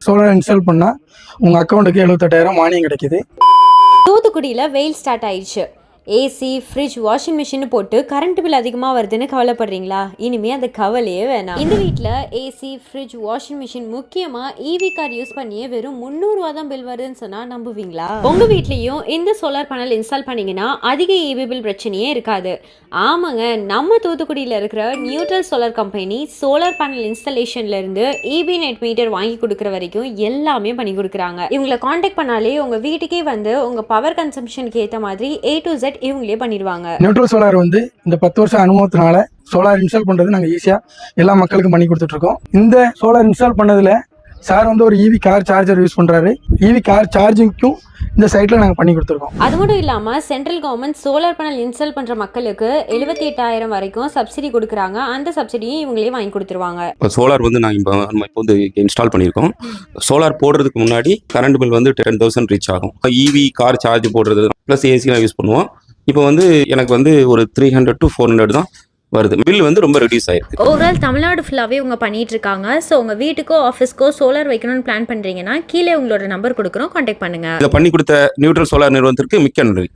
Solar install பண்ணால் உங்கள் அக்கௌண்ட்டுக்கு 78,000 மானியம் கிடைக்குது. தூத்துக்குடியில் வெயில் ஸ்டார்ட் ஆயிடுச்சு. ஏசி, ஃப்ரிட்ஜ், வாஷிங் மிஷின் போட்டு கரண்ட் பில் அதிகமாக வருதுன்னு கவலைப்படுறீங்களா? இனிமேல் அந்த கவலையே வேணாம். இந்த வீட்டில் ஏசி, ஃப்ரிட்ஜ், வாஷிங் மிஷின் முக்கியமாக இவி கார் யூஸ் பண்ணியே வெறும் 300 தான் பில் வருதுன்னு சொன்னால் நம்புவீங்களா? உங்கள் வீட்லேயும் இந்த சோலார் பேனல் இன்ஸ்டால் பண்ணிங்கன்னா அதிக இவி பில் பிரச்சனையே இருக்காது. ஆமாங்க, நம்ம தூத்துக்குடியில் இருக்கிற neutral solar company solar panel இன்ஸ்டாலேஷன்லேருந்து இபி நெட் மீட்டர் வாங்கி கொடுக்குற வரைக்கும் எல்லாமே பண்ணி கொடுக்குறாங்க. இவங்களை காண்டாக்ட் பண்ணாலே உங்கள் வீட்டுக்கே வந்து உங்கள் பவர் கன்சம்ஷனுக்கு ஏற்ற மாதிரி A to Z இவங்களே பண்ணிடுவாங்க. நியூட்ரல் சோலார் வந்து இந்த 10 வருஷம் அனுபவத்தினால சோலார் இன்ஸ்டால் பண்ணுறது நாங்கள் ஈஸியாக எல்லா மக்களுக்கும் பண்ணி கொடுத்துட்ருக்கோம். இந்த சோலார் இன்ஸ்டால் பண்ணதில் சார் வந்து ஒரு இவி கார் சார்ஜர் யூஸ் பண்ணுறாரு. இவி கார் சார்ஜிங்க்கும் இந்த சைட்டில் நாங்கள் பண்ணி கொடுத்துருக்கோம். அது மட்டும் இல்லாமல் central government solar panel install பண்ணுற மக்களுக்கு 78,000 வரைக்கும் சப்சிடி கொடுக்குறாங்க. அந்த சப்சிடியும் இவங்களே வாங்கி கொடுத்துருவாங்க. இப்போ சோலார் வந்து நம்ம இப்போ வந்து இன்ஸ்டால் பண்ணியிருக்கோம். சோலார் போடுறதுக்கு முன்னாடி கரண்ட் பில் வந்து 10,000 ரீச் ஆகும். இவி கார் சார்ஜ் போடுறது ப்ளஸ் ஏசிலாம் யூஸ் பண்ணுவோம். இப்போ வந்து எனக்கு வந்து ஒரு 300 to 400 தான் வருது. பில் வந்து ரொம்ப ரெடியூஸ் ஆயிருக்கு. ஓவரால் தமிழ்நாடு ஃபுல்லாகவே இவங்க பண்ணிட்டு இருக்காங்க. ஸோ உங்கள் வீட்டுக்கோ ஆஃபீஸ்க்கோ சோலார் வைக்கணும்னு பிளான் பண்ணுறீங்கன்னா கீழே உங்களோட நம்பர் கொடுக்குறோம், கான்டாக்ட் பண்ணுங்க. இதை பண்ணி கொடுத்த நியூட்ரல் சோலார் நிறுவனத்திற்கு மிக்க நன்றி.